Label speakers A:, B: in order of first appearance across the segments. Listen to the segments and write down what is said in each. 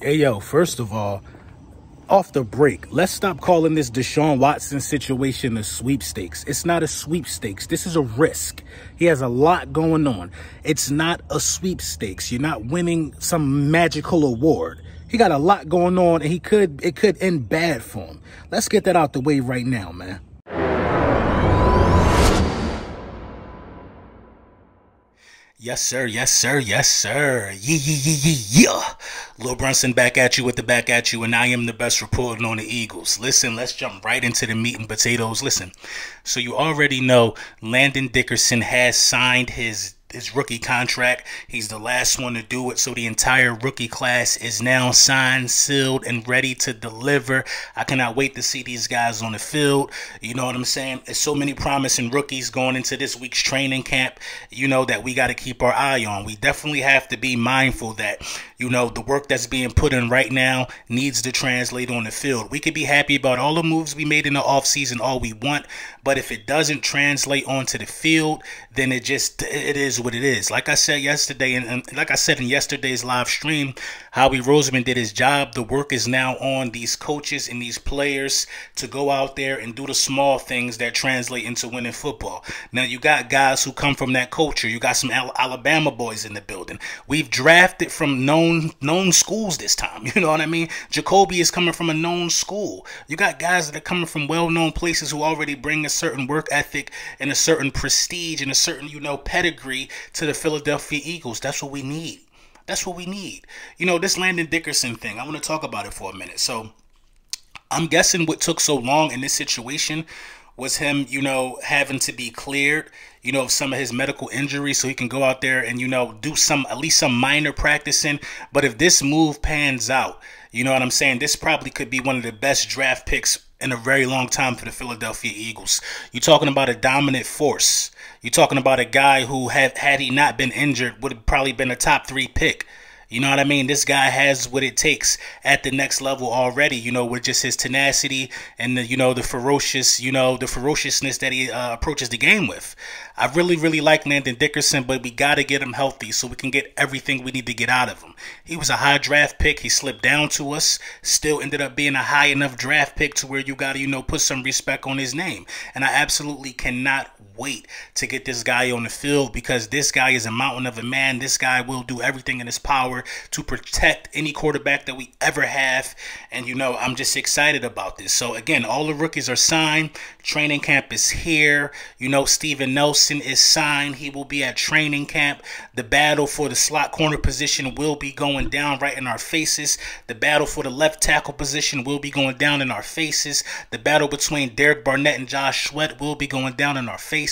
A: Hey, yo, first of all, off the break, let's stop calling this Deshaun Watson situation a sweepstakes. It's not a sweepstakes. This is a risk. He has a lot going on. It's not a sweepstakes. You're not winning some magical award. He got a lot going on, and it could end bad for him. Let's get that out the way right now, man. Yes, sir. Yes, sir. Yes, sir. Yeah. Lil Brunson back at you with the back at you, and I am the best reporting on the Eagles. Listen, let's jump right into the meat and potatoes. Listen, so you already know Landon Dickerson has signed his rookie contract. He's the last one to do it, so the entire rookie class is now signed, sealed, and ready to deliver. I cannot wait to see these guys on the field. You know what I'm saying? There's so many promising rookies going into this week's training camp, you know, that we got to keep our eye on. We definitely have to be mindful that, you know, the work that's being put in right now needs to translate on the field. We could be happy about all the moves we made in the offseason all we want, but if it doesn't translate onto the field, then it is what it is. Like I said yesterday, and like I said in yesterday's live stream, Howie Roseman did his job. The work is now on these coaches and these players to go out there and do the small things that translate into winning football. Now, you got guys who come from that culture. You got some Alabama boys in the building. We've drafted from known schools this time. You know what I mean? Jacoby is coming from a known school. You got guys that are coming from well-known places who already bring a certain work ethic and a certain prestige and a certain, you know, pedigree to the Philadelphia Eagles. That's what we need. That's what we need. You know, this Landon Dickerson thing, I want to talk about it for a minute. So I'm guessing what took so long in this situation was him, you know, having to be cleared, you know, of some of his medical injuries so he can go out there and, you know, do at least some minor practicing. But if this move pans out, you know what I'm saying, this probably could be one of the best draft picks in a very long time for the Philadelphia Eagles. You're talking about a dominant force. You're talking about a guy who, had he not been injured, would have probably been a top 3 pick. You know what I mean? This guy has what it takes at the next level already, you know, with just his tenacity and the, you know, the ferociousness that he approaches the game with. I really like Landon Dickerson, but we got to get him healthy so we can get everything we need to get out of him. He was a high draft pick. He slipped down to us, still ended up being a high enough draft pick to where you got to, you know, put some respect on his name. And I absolutely cannot wait to get this guy on the field, because this guy is a mountain of a man. This guy will do everything in his power to protect any quarterback that we ever have. And, you know, I'm just excited about this. So, again, all the rookies are signed. Training camp is here. You know, Steven Nelson is signed. He will be at training camp. The battle for the slot corner position will be going down right in our faces. The battle for the left tackle position will be going down in our faces. The battle between Derek Barnett and Josh Sweat will be going down in our faces.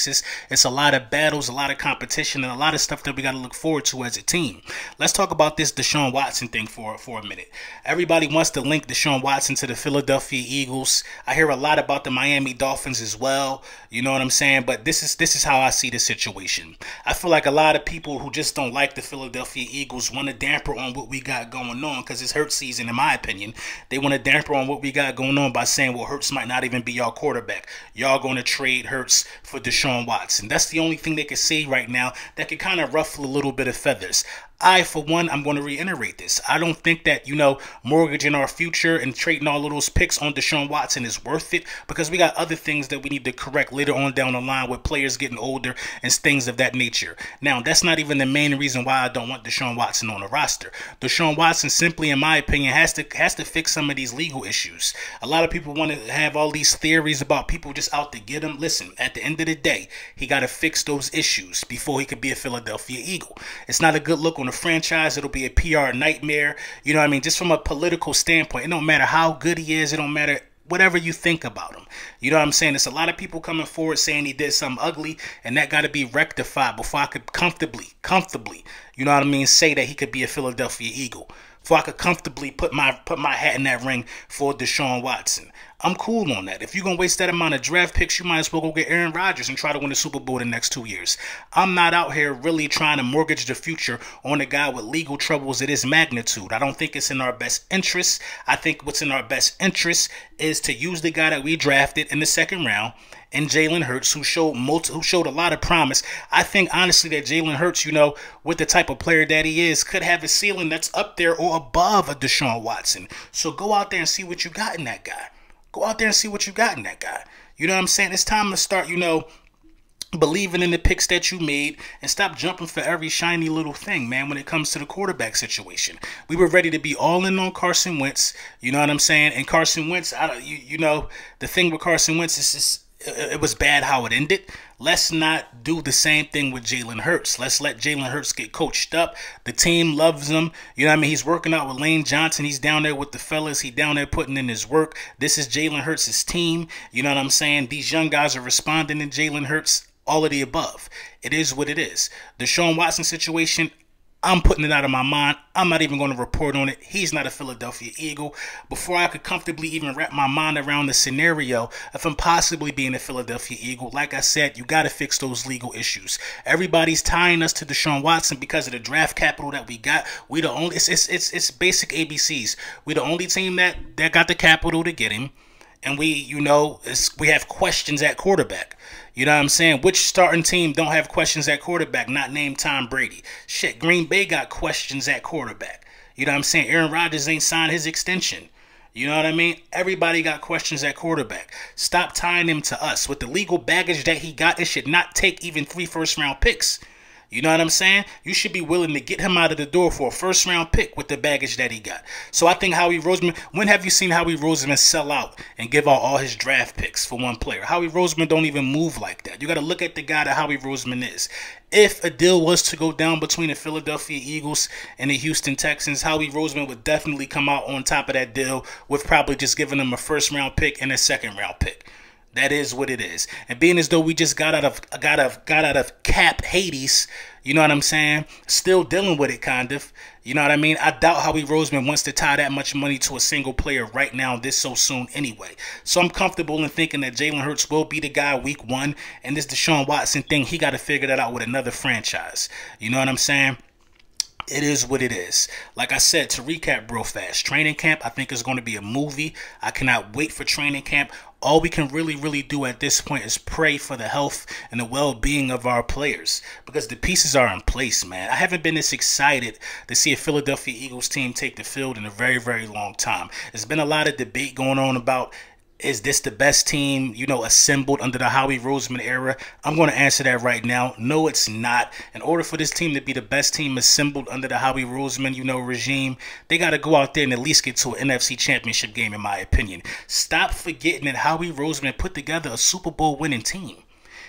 A: It's a lot of battles, a lot of competition, and a lot of stuff that we got to look forward to as a team. Let's talk about this Deshaun Watson thing for a minute. Everybody wants to link Deshaun Watson to the Philadelphia Eagles. I hear a lot about the Miami Dolphins as well. You know what I'm saying? But this is how I see the situation. I feel like a lot of people who just don't like the Philadelphia Eagles want to damper on what we got going on, because it's Hurts season, in my opinion. They want to damper on what we got going on by saying, well, Hurts might not even be y'all quarterback. Y'all going to trade Hurts for Deshaun Watson. That's the only thing they can say right now that could kind of ruffle a little bit of feathers. I, for one, I'm going to reiterate this. I don't think that, you know, mortgaging our future and trading all of those picks on Deshaun Watson is worth it, because we got other things that we need to correct later on down the line with players getting older and things of that nature. Now, that's not even the main reason why I don't want Deshaun Watson on the roster. Deshaun Watson simply, in my opinion, has to fix some of these legal issues. A lot of people want to have all these theories about people just out to get him. Listen, at the end of the day, he got to fix those issues before he could be a Philadelphia Eagle. It's not a good look on the franchise. It'll be a PR nightmare. You know what I mean? Just from a political standpoint, it don't matter how good he is. It don't matter whatever you think about him. You know what I'm saying? There's a lot of people coming forward saying he did something ugly, and that got to be rectified before I could comfortably, you know what I mean, say that he could be a Philadelphia Eagle. Before I could comfortably put my hat in that ring for Deshaun Watson. I'm cool on that. If you're going to waste that amount of draft picks, you might as well go get Aaron Rodgers and try to win the Super Bowl the next 2 years. I'm not out here really trying to mortgage the future on a guy with legal troubles of this magnitude. I don't think it's in our best interest. I think what's in our best interest is to use the guy that we drafted in the second round in Jalen Hurts, who showed a lot of promise. I think honestly that Jalen Hurts, with the type of player that he is, could have a ceiling that's up there or above a Deshaun Watson. So go out there and see what you got in that guy. Go out there and see what you got in that guy. You know what I'm saying? It's time to start, believing in the picks that you made and stop jumping for every shiny little thing, man, when it comes to the quarterback situation. We were ready to be all in on Carson Wentz, you know what I'm saying? And Carson Wentz, the thing with Carson Wentz is just, it was bad how it ended. Let's not do the same thing with Jalen Hurts. Let's let Jalen Hurts get coached up. The team loves him. You know what I mean? He's working out with Lane Johnson. He's down there with the fellas. He's down there putting in his work. This is Jalen Hurts' team. You know what I'm saying? These young guys are responding to Jalen Hurts. All of the above. It is what it is. The Deshaun Watson situation, I'm putting it out of my mind. I'm not even going to report on it. He's not a Philadelphia Eagle. Before I could comfortably even wrap my mind around the scenario of him possibly being a Philadelphia Eagle, like I said, you got to fix those legal issues. Everybody's tying us to Deshaun Watson because of the draft capital that we got. We the only. It's basic ABCs. We the only team that got the capital to get him. And we have questions at quarterback. You know what I'm saying? Which starting team don't have questions at quarterback, not named Tom Brady? Shit, Green Bay got questions at quarterback. You know what I'm saying? Aaron Rodgers ain't signed his extension. You know what I mean? Everybody got questions at quarterback. Stop tying him to us. With the legal baggage that he got, it should not take even 3 first-round picks. You know what I'm saying? You should be willing to get him out of the door for a first-round pick with the baggage that he got. So I think Howie Roseman, when have you seen Howie Roseman sell out and give out all his draft picks for one player? Howie Roseman don't even move like that. You got to look at the guy that Howie Roseman is. If a deal was to go down between the Philadelphia Eagles and the Houston Texans, Howie Roseman would definitely come out on top of that deal with probably just giving them a first-round pick and a second-round pick. That is what it is. And being as though we just got out of cap Hades, you know what I'm saying? Still dealing with it, kind of. You know what I mean? I doubt Howie Roseman wants to tie that much money to a single player right now, this so soon anyway. So I'm comfortable in thinking that Jalen Hurts will be the guy week 1. And this Deshaun Watson thing, he got to figure that out with another franchise. You know what I'm saying? It is what it is. Like I said, to recap real fast, training camp I think is going to be a movie. I cannot wait for training camp. All we can really do at this point is pray for the health and the well-being of our players because the pieces are in place, man. I haven't been this excited to see a Philadelphia Eagles team take the field in a very long time. There's been a lot of debate going on about, is this the best team, assembled under the Howie Roseman era? I'm going to answer that right now. No, it's not. In order for this team to be the best team assembled under the Howie Roseman, regime, they got to go out there and at least get to an NFC championship game, in my opinion. Stop forgetting that Howie Roseman put together a Super Bowl winning team.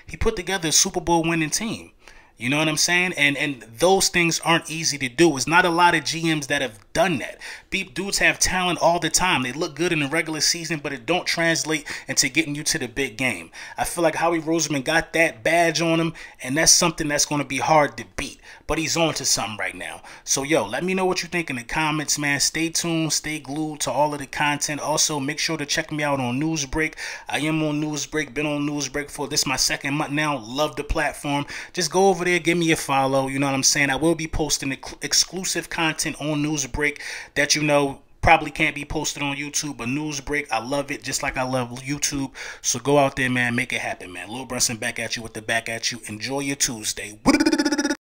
A: He put together a Super Bowl winning team. You know what I'm saying? And those things aren't easy to do. It's not a lot of GMs that have done that. Dudes have talent all the time. They look good in the regular season, but it don't translate into getting you to the big game. I feel like Howie Roseman got that badge on him, and that's something that's going to be hard to beat. But he's on to something right now. So, let me know what you think in the comments, man. Stay tuned. Stay glued to all of the content. Also, make sure to check me out on Newsbreak. I am on Newsbreak. Been on Newsbreak for this my second month now. Love the platform. Just go over there. Give me a follow. You know what I'm saying? I will be posting exclusive content on Newsbreak that probably can't be posted on YouTube, but Newsbreak, I love it just like I love YouTube. So go out there, man. Make it happen, man. Lil Brunson back at you with the back at you. Enjoy your Tuesday.